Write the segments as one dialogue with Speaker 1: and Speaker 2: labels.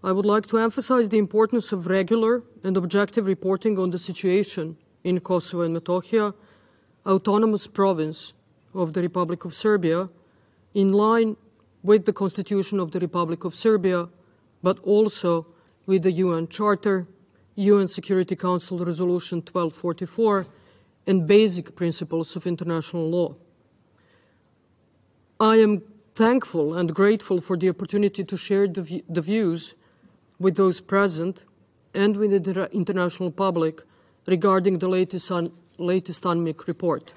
Speaker 1: I would like to emphasize the importance of regular and objective reporting on the situation in Kosovo and Metohija, autonomous province of the Republic of Serbia, in line with the Constitution of the Republic of Serbia, but also with the UN Charter, UN Security Council Resolution 1244, and basic principles of international law. I am thankful and grateful for the opportunity to share the views with those present and with the international public regarding the latest UNMIK report.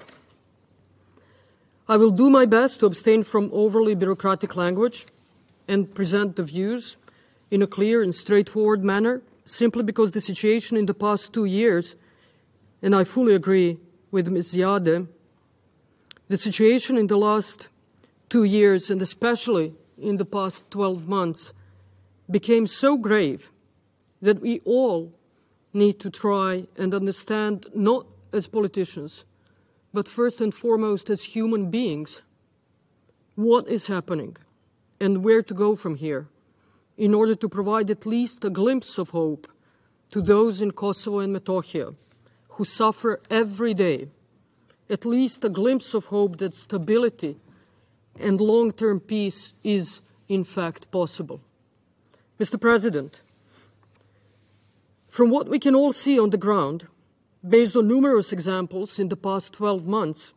Speaker 1: I will do my best to abstain from overly bureaucratic language and present the views in a clear and straightforward manner, simply because the situation in the past 2 years, and I fully agree with Ms. Ziade, the situation in the last 2 years, and especially in the past 12 months, became so grave that we all need to try and understand, not as politicians, but first and foremost as human beings, what is happening and where to go from here, in order to provide at least a glimpse of hope to those in Kosovo and Metohija who suffer every day, at least a glimpse of hope that stability and long-term peace is, in fact, possible. Mr. President, from what we can all see on the ground, based on numerous examples in the past 12 months,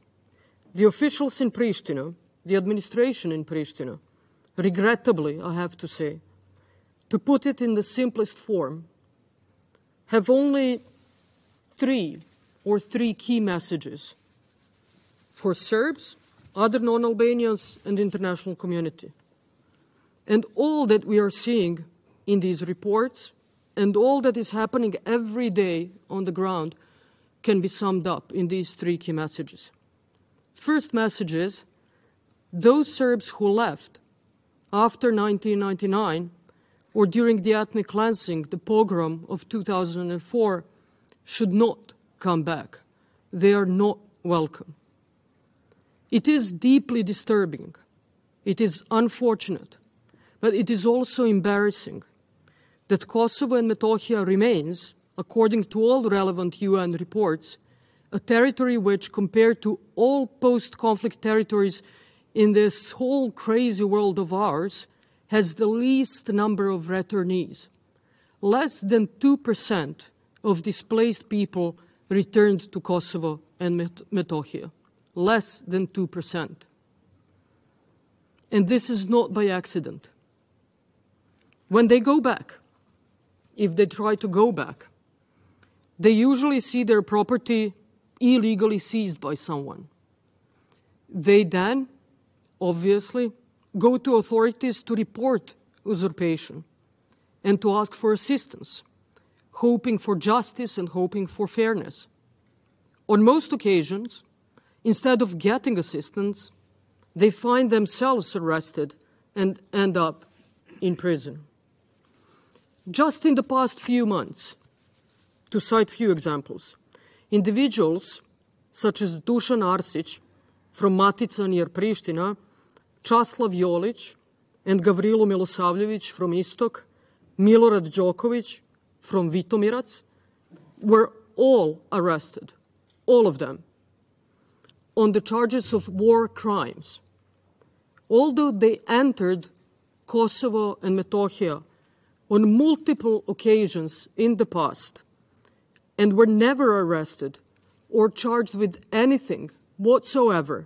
Speaker 1: the officials in Pristina, the administration in Pristina, regrettably, I have to say, to put it in the simplest form, have only three key messages for Serbs, other non-Albanians, and the international community. And all that we are seeing in these reports and all that is happening every day on the ground can be summed up in these three key messages. First message is, those Serbs who left after 1999 or during the ethnic cleansing, the pogrom of 2004, should not come back. They are not welcome. It is deeply disturbing. It is unfortunate, but it is also embarrassing that Kosovo and Metohija remains, according to all relevant UN reports, a territory which, compared to all post-conflict territories in this whole crazy world of ours, has the least number of returnees. Less than 2% of displaced people returned to Kosovo and Metohija. Less than 2%. And this is not by accident. When they go back, if they try to go back, they usually see their property illegally seized by someone. They then, obviously, go to authorities to report usurpation and to ask for assistance, hoping for justice and hoping for fairness. On most occasions, instead of getting assistance, they find themselves arrested and end up in prison. Just in the past few months, to cite few examples, individuals such as Dušan Arsić from Matica near Pristina, Časlav Jolić and Gavrilo Milosavljević from Istok, Milorad Đoković from Vitomirac, were all arrested, all of them, on the charges of war crimes. Although they entered Kosovo and Metohija on multiple occasions in the past and were never arrested or charged with anything whatsoever,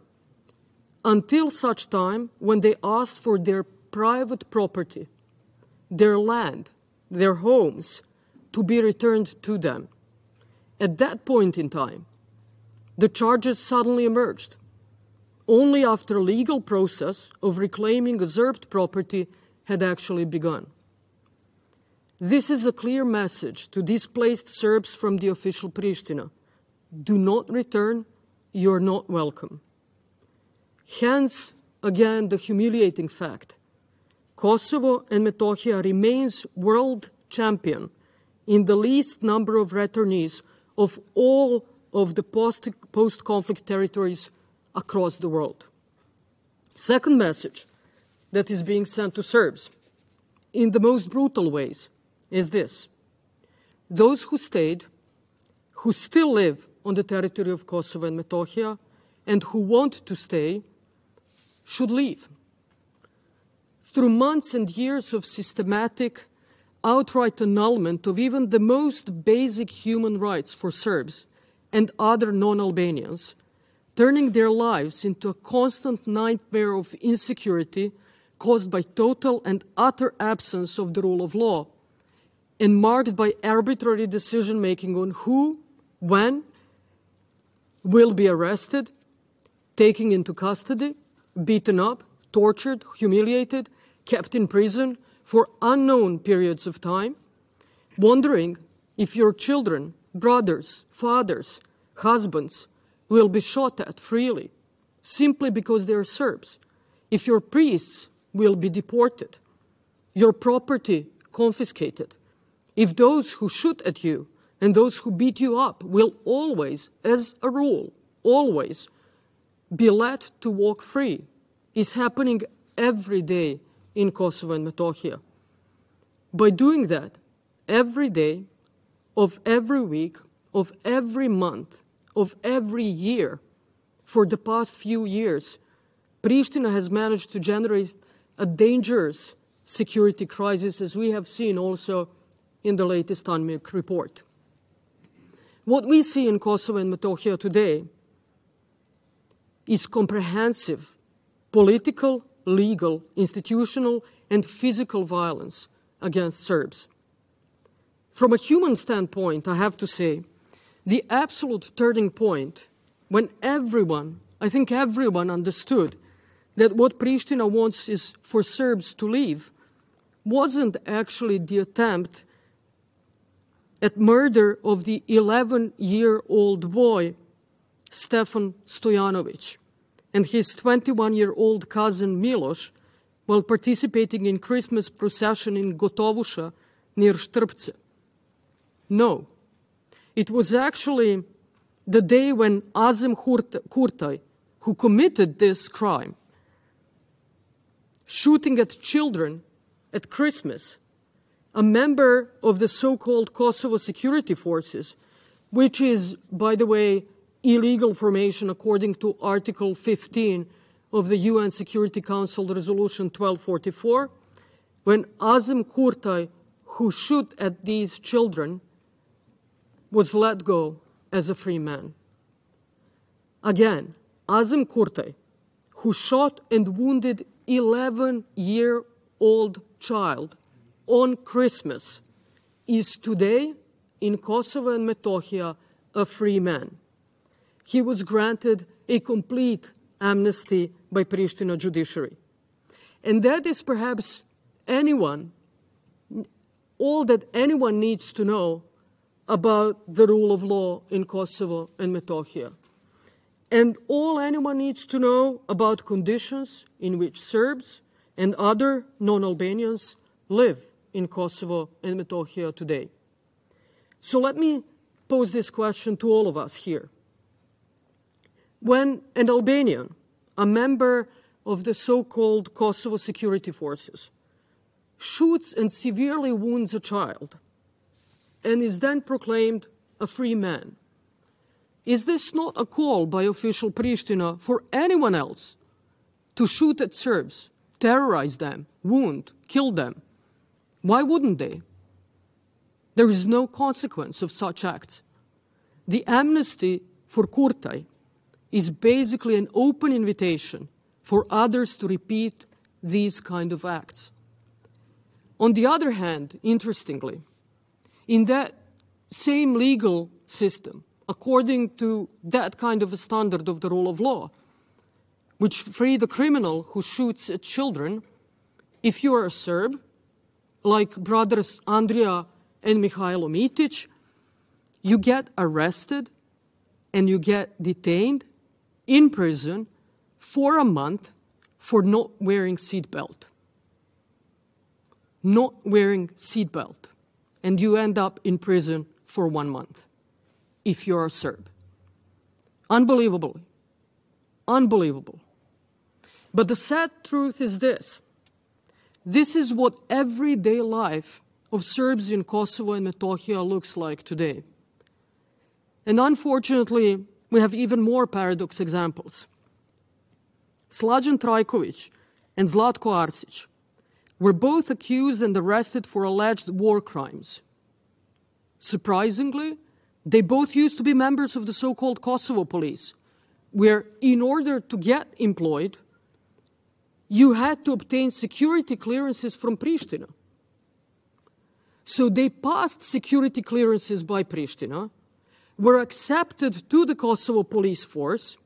Speaker 1: until such time when they asked for their private property, their land, their homes, to be returned to them. At that point in time, the charges suddenly emerged, only after a legal process of reclaiming usurped property had actually begun. This is a clear message to displaced Serbs from the official Pristina. Do not return, you're not welcome. Hence, again, the humiliating fact. Kosovo and Metohija remains world champion in the least number of returnees of all of the post-conflict territories across the world. Second message that is being sent to Serbs in the most brutal ways is this. Those who stayed, who still live on the territory of Kosovo and Metohija, and who want to stay, should leave. Through months and years of systematic, outright annulment of even the most basic human rights for Serbs and other non-Albanians, turning their lives into a constant nightmare of insecurity caused by total and utter absence of the rule of law, and marked by arbitrary decision-making on who, when, will be arrested, taken into custody, beaten up, tortured, humiliated, kept in prison for unknown periods of time, wondering if your children, brothers, fathers, husbands will be shot at freely simply because they are Serbs, if your priests will be deported, your property confiscated, if those who shoot at you and those who beat you up will always, as a rule, always be let to walk free, is happening every day in Kosovo and Metohija. By doing that, every day of every week, of every month, of every year, for the past few years, Pristina has managed to generate a dangerous security crisis, as we have seen also in the latest UNMIK report. What we see in Kosovo and Metohija today is comprehensive political, legal, institutional, and physical violence against Serbs. From a human standpoint, I have to say, the absolute turning point when everyone, I think everyone understood that what Pristina wants is for Serbs to leave, wasn't actually the attempt at murder of the 11-year-old boy, Stefan Stojanovic, and his 21-year-old cousin Miloš, while participating in Christmas procession in Gotovuša near Štrpce. No, it was actually the day when Azem Kurtaj, who committed this crime, shooting at children at Christmas, a member of the so-called Kosovo security forces, which is, by the way, illegal formation according to Article 15 of the UN Security Council Resolution 1244, when Azem Kurtaj, who shot at these children, was let go as a free man. Again, Azem Kurtaj, who shot and wounded 11-year-old child on Christmas, is today in Kosovo and Metohija a free man. He was granted a complete amnesty by Pristina judiciary. And that is perhaps all that anyone needs to know about the rule of law in Kosovo and Metohija. And all anyone needs to know about conditions in which Serbs and other non-Albanians live in Kosovo and Metohija today. So let me pose this question to all of us here. When an Albanian, a member of the so-called Kosovo security forces, shoots and severely wounds a child and is then proclaimed a free man, is this not a call by official Pristina for anyone else to shoot at Serbs, terrorize them, wound, kill them? Why wouldn't they? There is no consequence of such acts. The amnesty for Kurtaj is basically an open invitation for others to repeat these kind of acts. On the other hand, interestingly, in that same legal system, according to that kind of a standard of the rule of law, which free the criminal who shoots at children, if you are a Serb, like brothers Andrija and Mihajlo Mitic, you get arrested and you get detained in prison for a month for not wearing seatbelt. Not wearing seatbelt. And you end up in prison for 1 month if you're a Serb. Unbelievable. Unbelievable. But the sad truth is this. this is what everyday life of Serbs in Kosovo and Metohija looks like today. And unfortunately, we have even more paradox examples. Slađan Trajković and Zlatko Arsić were both accused and arrested for alleged war crimes. Surprisingly, they both used to be members of the so-called Kosovo police, where in order to get employed, you had to obtain security clearances from Pristina. So they passed security clearances by Pristina, were accepted to the Kosovo police force,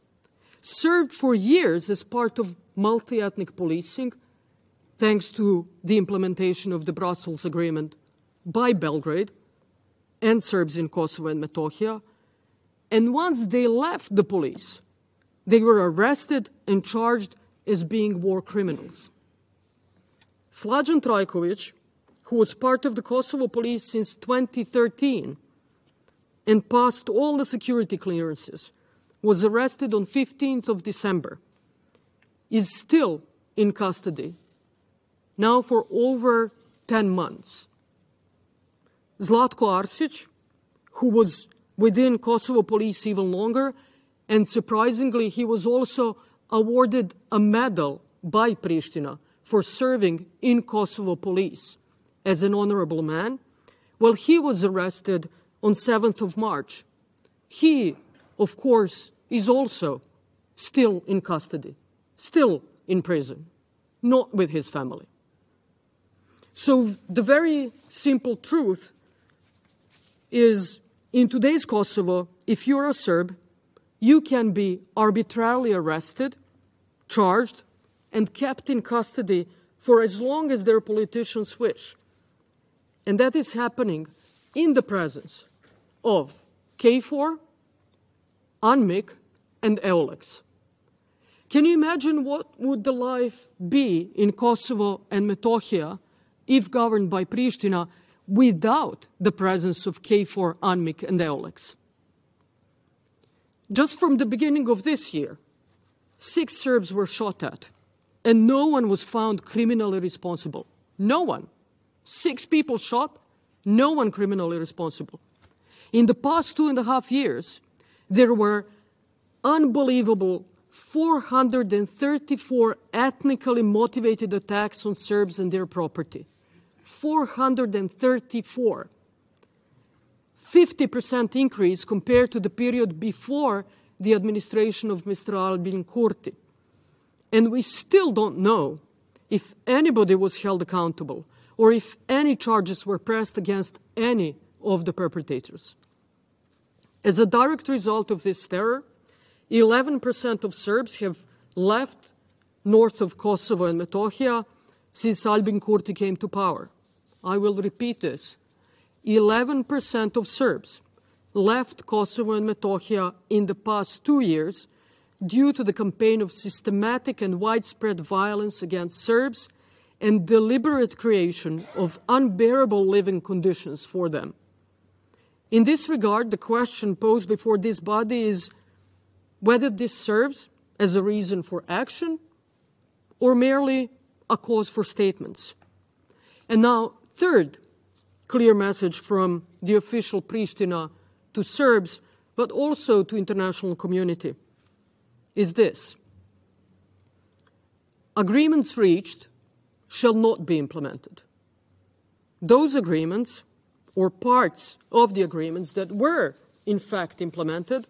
Speaker 1: served for years as part of multi-ethnic policing, thanks to the implementation of the Brussels Agreement by Belgrade and Serbs in Kosovo and Metohija. And once they left the police, they were arrested and charged as being war criminals. Slađan Trajković, who was part of the Kosovo police since 2013 and passed all the security clearances, was arrested on 15th of December, is still in custody, now for over 10 months. Zlatko Arsić, who was within Kosovo police even longer, and surprisingly, he was also awarded a medal by Pristina for serving in Kosovo police as an honorable man. Well, he was arrested on 7th of March. He, of course, is also still in custody, still in prison, not with his family. So the very simple truth is, in today's Kosovo, if you're a Serb, you can be arbitrarily arrested, charged, and kept in custody for as long as their politicians wish. And that is happening in the presence of KFOR, UNMIK, and EULEX. Can you imagine what would the life be in Kosovo and Metohija if governed by Pristina without the presence of KFOR, UNMIK, and EULEX? Just from the beginning of this year, 6 Serbs were shot at, and no one was found criminally responsible. No one. 6 people shot, no one criminally responsible. In the past 2.5 years, there were unbelievable 434 ethnically motivated attacks on Serbs and their property. 434. 50% increase compared to the period before the administration of Mr. Albin Kurti. And we still don't know if anybody was held accountable or if any charges were pressed against any of the perpetrators. As a direct result of this terror, 11% of Serbs have left north of Kosovo and Metohija since Albin Kurti came to power. I will repeat this. 11% of Serbs left Kosovo and Metohija in the past 2 years due to the campaign of systematic and widespread violence against Serbs and deliberate creation of unbearable living conditions for them. In this regard, the question posed before this body is whether this serves as a reason for action or merely a cause for statements. And now, third clear message from the official Pristina to Serbs, but also to international community, is this. Agreements reached shall not be implemented. Those agreements, or parts of the agreements that were in fact implemented,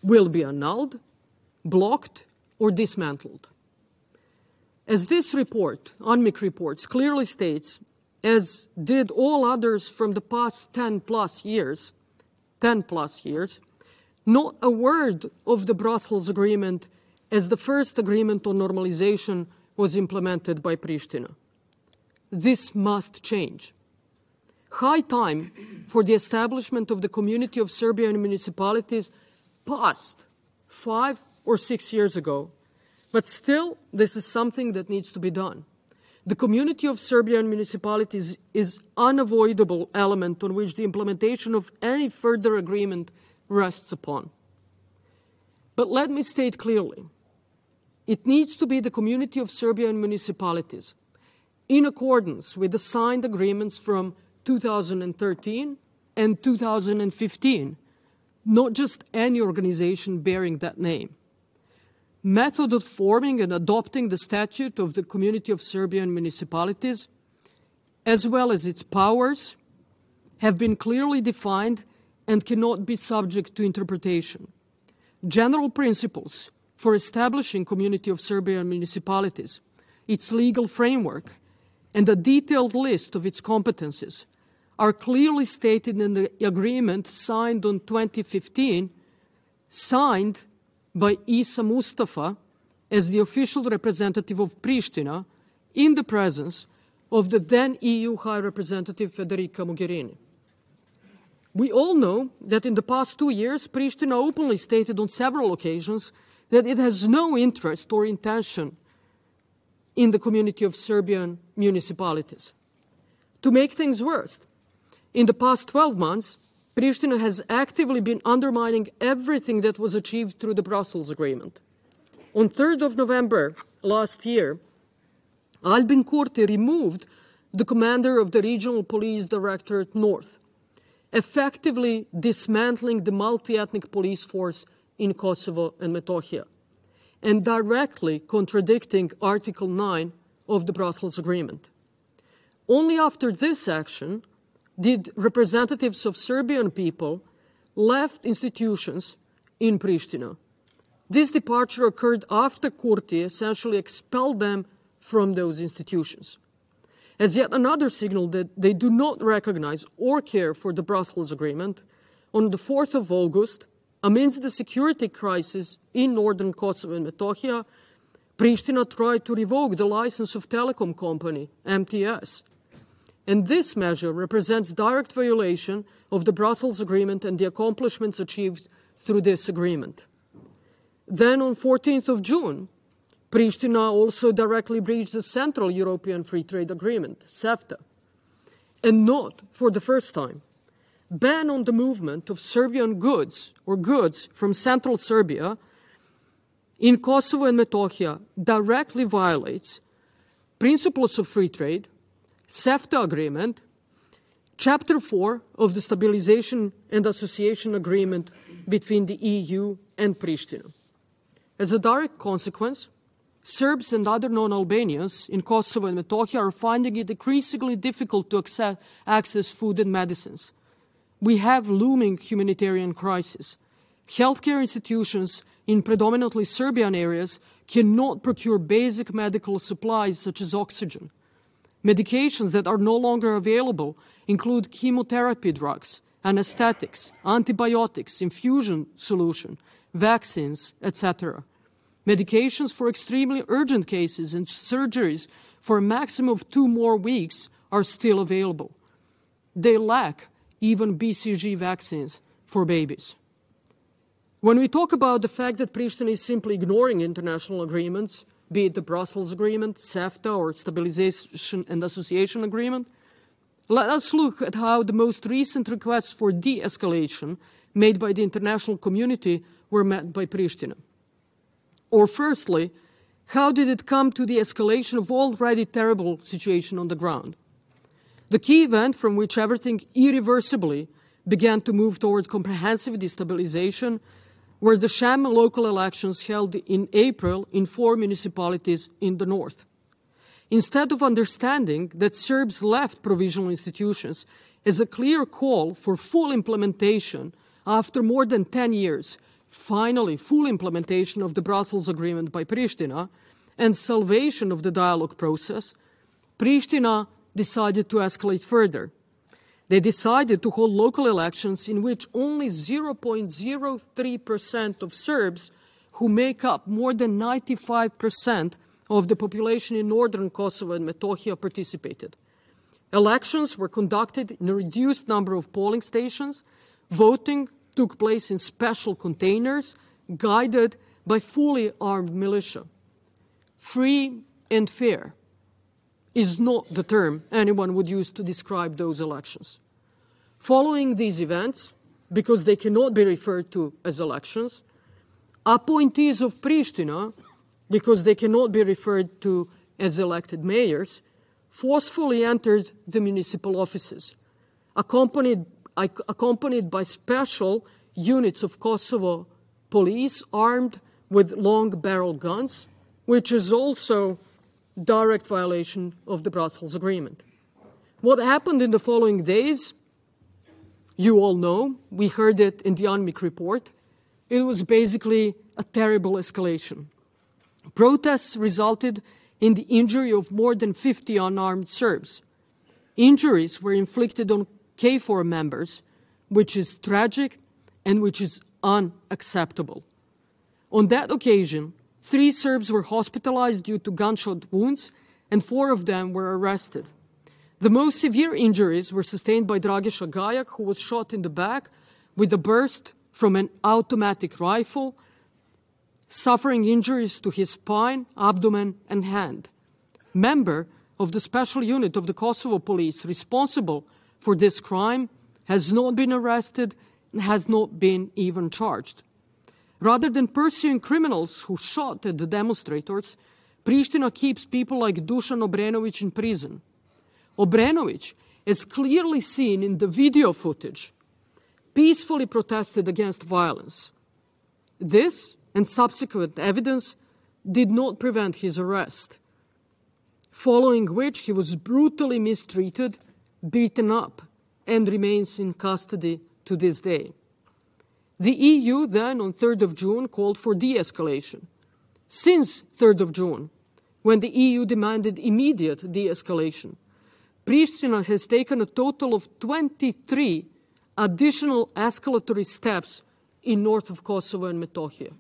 Speaker 1: will be annulled, blocked, or dismantled. As this report, UNMIK reports, clearly states, as did all others from the past 10 plus years, not a word of the Brussels Agreement as the first agreement on normalization was implemented by Pristina. This must change. High time for the establishment of the Community of Serbian Municipalities passed 5 or 6 years ago, but still this is something that needs to be done. The Community of Serbian Municipalities is an unavoidable element on which the implementation of any further agreement rests upon. But let me state clearly, it needs to be the Community of Serbian Municipalities in accordance with the signed agreements from 2013 and 2015, not just any organization bearing that name. Method of forming and adopting the statute of the Community of Serbian Municipalities, as well as its powers, have been clearly defined and cannot be subject to interpretation. General principles for establishing Community of Serbian Municipalities, its legal framework, and a detailed list of its competences are clearly stated in the agreement signed in 2015, signed by Isa Mustafa as the official representative of Pristina in the presence of the then EU High Representative Federica Mogherini. We all know that in the past 2 years, Pristina openly stated on several occasions that it has no interest or intention in the Community of Serbian Municipalities. To make things worse, in the past 12 months, Pristina has actively been undermining everything that was achieved through the Brussels Agreement. On 3rd of November last year, Albin Kurti removed the commander of the Regional Police Directorate North, effectively dismantling the multi-ethnic police force in Kosovo and Metohija, and directly contradicting Article 9 of the Brussels Agreement. Only after this action did representatives of Serbian people left institutions in Pristina. This departure occurred after Kurti essentially expelled them from those institutions. As yet another signal that they do not recognize or care for the Brussels Agreement, on the 4th of August, amidst the security crisis in northern Kosovo and Metohija, Pristina tried to revoke the license of telecom company, MTS. And this measure represents direct violation of the Brussels Agreement and the accomplishments achieved through this agreement. Then on 14th of June, Pristina also directly breached the Central European Free Trade Agreement, CEFTA. And not for the first time. Ban on the movement of Serbian goods or goods from Central Serbia in Kosovo and Metohija directly violates principles of free trade, CEFTA agreement, Chapter 4 of the Stabilization and Association Agreement between the EU and Pristina. As a direct consequence, Serbs and other non-Albanians in Kosovo and Metohija are finding it increasingly difficult to access food and medicines. We have looming humanitarian crisis. Healthcare institutions in predominantly Serbian areas cannot procure basic medical supplies such as oxygen. Medications that are no longer available include chemotherapy drugs, anesthetics, antibiotics, infusion solution, vaccines, etc. Medications for extremely urgent cases and surgeries for a maximum of 2 more weeks are still available. They lack even BCG vaccines for babies. When we talk about the fact that Pristina is simply ignoring international agreements, be it the Brussels Agreement, CEFTA, or Stabilization and Association Agreement, let us look at how the most recent requests for de-escalation made by the international community were met by Pristina. Or firstly, how did it come to the escalation of already terrible situation on the ground? The key event from which everything irreversibly began to move toward comprehensive destabilization were the sham local elections held in April in 4 municipalities in the north. Instead of understanding that Serbs left provisional institutions as a clear call for full implementation after more than 10 years, finally full implementation of the Brussels Agreement by Pristina and salvation of the dialogue process, Pristina decided to escalate further. They decided to hold local elections in which only 0.03% of Serbs, who make up more than 95% of the population in northern Kosovo and Metohija, participated. Elections were conducted in a reduced number of polling stations. Voting took place in special containers, guided by fully armed militia. Free and fair is not the term anyone would use to describe those elections. Following these events, because they cannot be referred to as elections, appointees of Pristina, because they cannot be referred to as elected mayors, forcefully entered the municipal offices, accompanied by special units of Kosovo police armed with long-barrel guns, which is also direct violation of the Brussels Agreement. What happened in the following days, you all know. We heard it in the UNMIK report. It was basically a terrible escalation. Protests resulted in the injury of more than 50 unarmed Serbs. Injuries were inflicted on KFOR members, which is tragic and which is unacceptable. On that occasion, 3 Serbs were hospitalized due to gunshot wounds, and 4 of them were arrested. The most severe injuries were sustained by Dragiša Gajak, who was shot in the back with a burst from an automatic rifle, suffering injuries to his spine, abdomen, and hand. Member of the special unit of the Kosovo police responsible for this crime has not been arrested and has not been even charged. Rather than pursuing criminals who shot at the demonstrators, Pristina keeps people like Dušan Obrenović in prison. Obrenović, as clearly seen in the video footage, peacefully protested against violence. This and subsequent evidence did not prevent his arrest, following which he was brutally mistreated, beaten up, and remains in custody to this day. The EU then, on 3rd of June, called for de-escalation. Since 3rd of June, when the EU demanded immediate de-escalation, Pristina has taken a total of 23 additional escalatory steps in north of Kosovo and Metohija.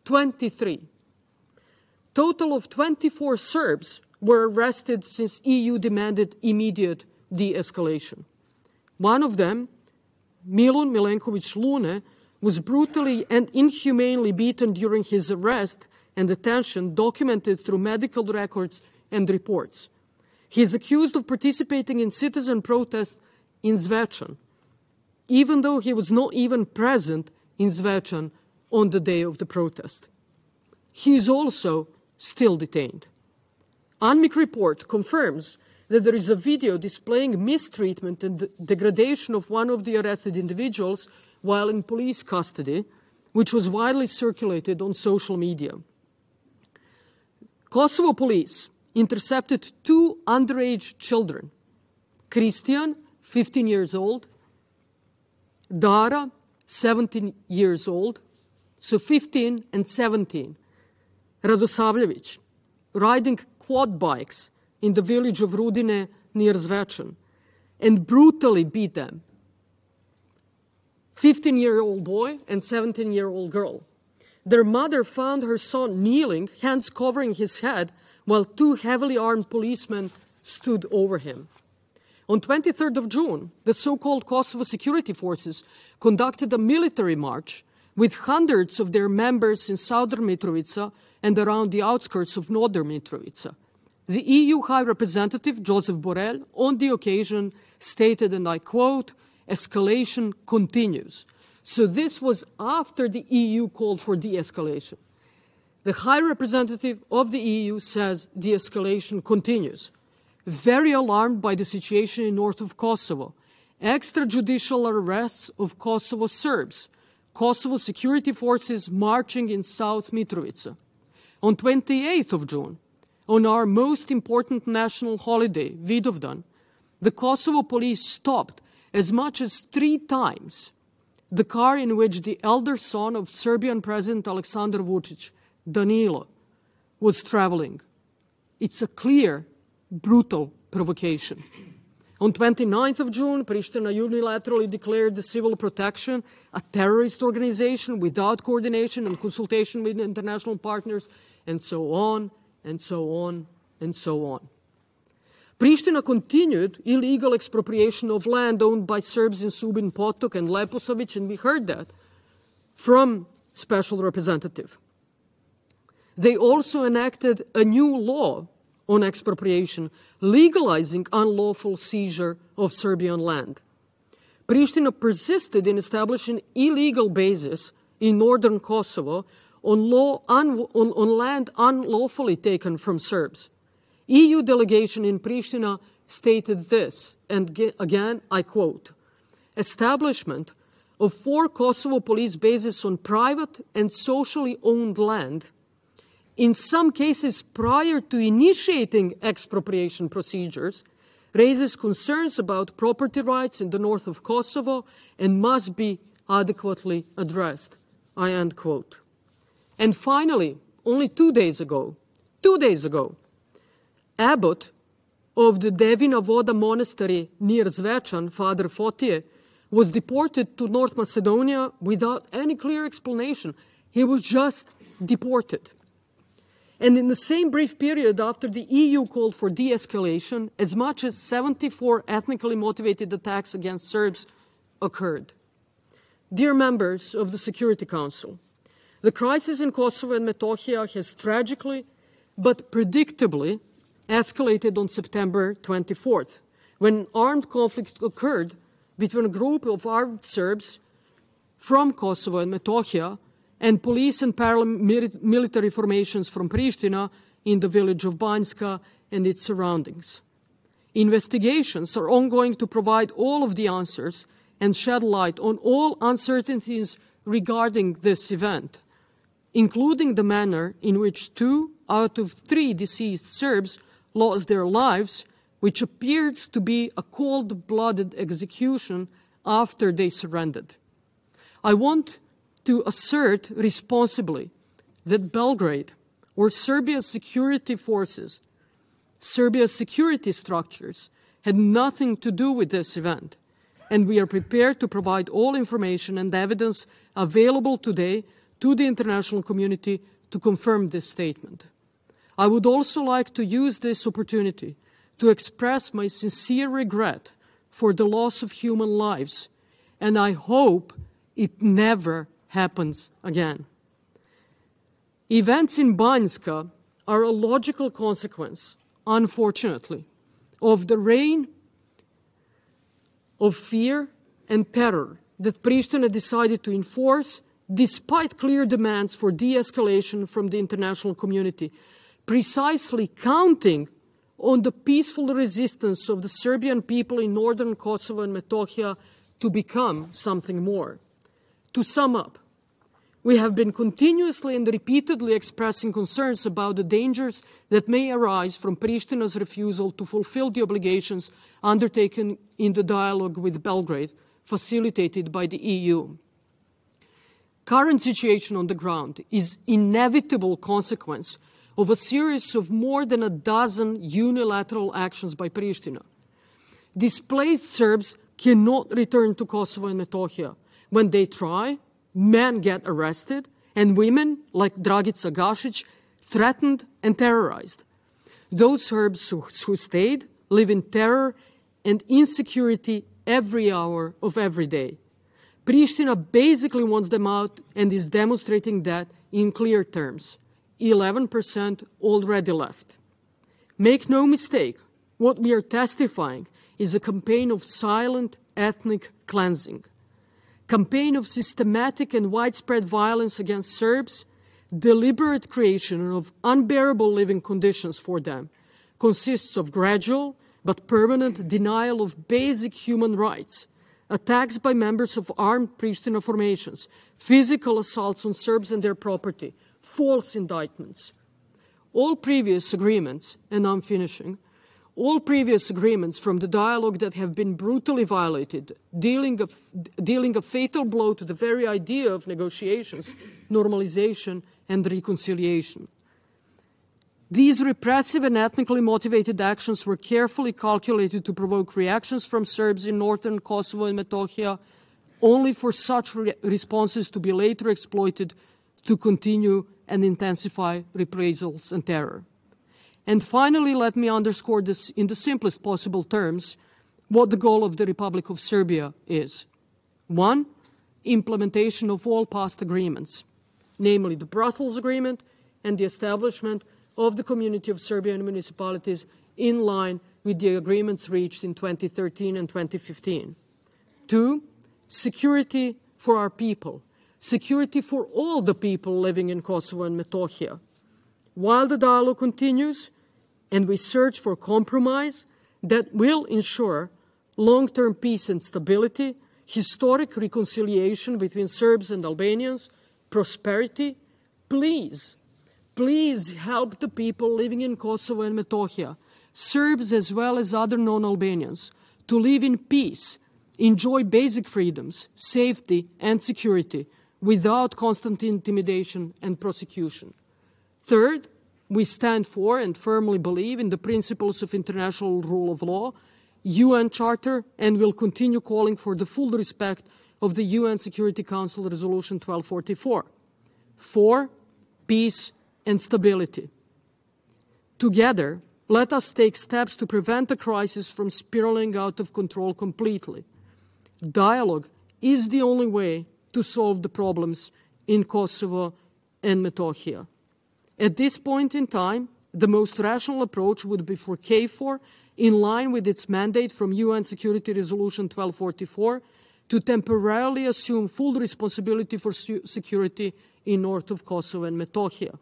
Speaker 1: 23. Total of 24 Serbs were arrested since EU demanded immediate de-escalation. One of them, Milun Milenković Lune, was brutally and inhumanely beaten during his arrest and detention, documented through medical records and reports. He is accused of participating in citizen protests in Zvečan, even though he was not even present in Zvečan on the day of the protest. He is also still detained. UNMIK report confirms that there is a video displaying mistreatment and degradation of one of the arrested individuals while in police custody, which was widely circulated on social media. Kosovo police intercepted 2 underage children, Christian, 15 years old, Dara, 17 years old, so 15 and 17, Radosavljević, riding quad bikes in the village of Rudine near Zvečan, and brutally beat them. 15-year-old boy and 17-year-old girl. Their mother found her son kneeling, hands covering his head, while 2 heavily armed policemen stood over him. On 23rd of June, the so-called Kosovo security forces conducted a military march with hundreds of their members in southern Mitrovica and around the outskirts of northern Mitrovica. The EU High Representative, Joseph Borrell, on the occasion stated, and I quote, "Escalation continues." So this was after the EU called for de-escalation. The High Representative of the EU says de-escalation continues. Very alarmed by the situation in north of Kosovo, extrajudicial arrests of Kosovo Serbs, Kosovo security forces marching in South Mitrovica. On 28th of June, on our most important national holiday, Vidovdan, the Kosovo police stopped as much as 3 times the car in which the elder son of Serbian President Aleksandar Vučić, Danilo, was traveling. It's a clear, brutal provocation. On 29th of June, Pristina unilaterally declared the Civil Protection a terrorist organization without coordination and consultation with international partners, and so on, and so on, and so on. Pristina continued illegal expropriation of land owned by Serbs in Subin Potok and Leposavić, and we heard that from Special Representative. They also enacted a new law on expropriation, legalizing unlawful seizure of Serbian land. Pristina persisted in establishing illegal bases in northern Kosovo on land unlawfully taken from Serbs. EU delegation in Pristina stated this, and again I quote, "Establishment of 4 Kosovo police bases on private and socially owned land, in some cases prior to initiating expropriation procedures, raises concerns about property rights in the north of Kosovo and must be adequately addressed." I end quote. And finally, only 2 days ago, abbot of the Devina Voda monastery near Zvečan, Father Fotije, was deported to North Macedonia without any clear explanation. He was just deported. And in the same brief period after the EU called for de-escalation, as much as 74 ethnically motivated attacks against Serbs occurred. Dear members of the Security Council, the crisis in Kosovo and Metohija has tragically but predictably escalated on September 24th, when an armed conflict occurred between a group of armed Serbs from Kosovo and Metohija and police and paramilitary formations from Pristina in the village of Banjska and its surroundings. Investigations are ongoing to provide all of the answers and shed light on all uncertainties regarding this event, including the manner in which 2 out of 3 deceased Serbs lost their lives, which appeared to be a cold-blooded execution after they surrendered. I want to assert responsibly that Belgrade or Serbia's security forces, Serbia's security structures, had nothing to do with this event, and we are prepared to provide all information and evidence available today to the international community to confirm this statement. I would also like to use this opportunity to express my sincere regret for the loss of human lives, and I hope it never happens again. Events in Banjska are a logical consequence, unfortunately, of the reign of fear and terror that Pristina decided to enforce despite clear demands for de-escalation from the international community, precisely counting on the peaceful resistance of the Serbian people in northern Kosovo and Metohija to become something more. To sum up, we have been continuously and repeatedly expressing concerns about the dangers that may arise from Pristina's refusal to fulfill the obligations undertaken in the dialogue with Belgrade, facilitated by the EU. Current situation on the ground is inevitable consequence of a series of more than a dozen unilateral actions by Pristina. Displaced Serbs cannot return to Kosovo and Metohija. When they try, men get arrested, and women, like Dragica Gašić, threatened and terrorized. Those Serbs who stayed live in terror and insecurity every hour of every day. Pristina basically wants them out and is demonstrating that in clear terms. 11% already left. Make no mistake, what we are testifying is a campaign of silent ethnic cleansing, campaign of systematic and widespread violence against Serbs, deliberate creation of unbearable living conditions for them, consists of gradual but permanent denial of basic human rights, attacks by members of armed Pristina formations, physical assaults on Serbs and their property, false indictments. All previous agreements, and I'm finishing, all previous agreements from the dialogue that have been brutally violated, dealing a fatal blow to the very idea of negotiations, normalization, and reconciliation. These repressive and ethnically motivated actions were carefully calculated to provoke reactions from Serbs in northern Kosovo and Metohija, only for such responses to be later exploited to continue and intensify reprisals and terror. And finally, let me underscore this in the simplest possible terms, what the goal of the Republic of Serbia is. 1, implementation of all past agreements, namely the Brussels Agreement and the establishment of the Community of Serbian Municipalities in line with the agreements reached in 2013 and 2015. 2, security for our people, security for all the people living in Kosovo and Metohija. While the dialogue continues, and we search for compromise that will ensure long-term peace and stability, historic reconciliation between Serbs and Albanians, prosperity. Please help the people living in Kosovo and Metohija, Serbs as well as other non-Albanians, to live in peace, enjoy basic freedoms, safety, and security without constant intimidation and prosecution. Third, we stand for and firmly believe in the principles of international rule of law, UN Charter, and will continue calling for the full respect of the UN Security Council Resolution 1244. 4, peace and stability. Together, let us take steps to prevent the crisis from spiraling out of control completely. Dialogue is the only way to solve the problems in Kosovo and Metohija. At this point in time, the most rational approach would be for KFOR, in line with its mandate from UN Security Resolution 1244, to temporarily assume full responsibility for security in north of Kosovo and Metohija.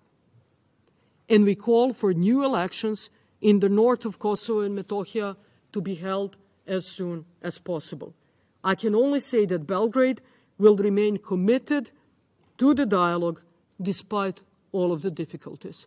Speaker 1: And we call for new elections in the north of Kosovo and Metohija to be held as soon as possible. I can only say that Belgrade will remain committed to the dialogue despite all of the difficulties.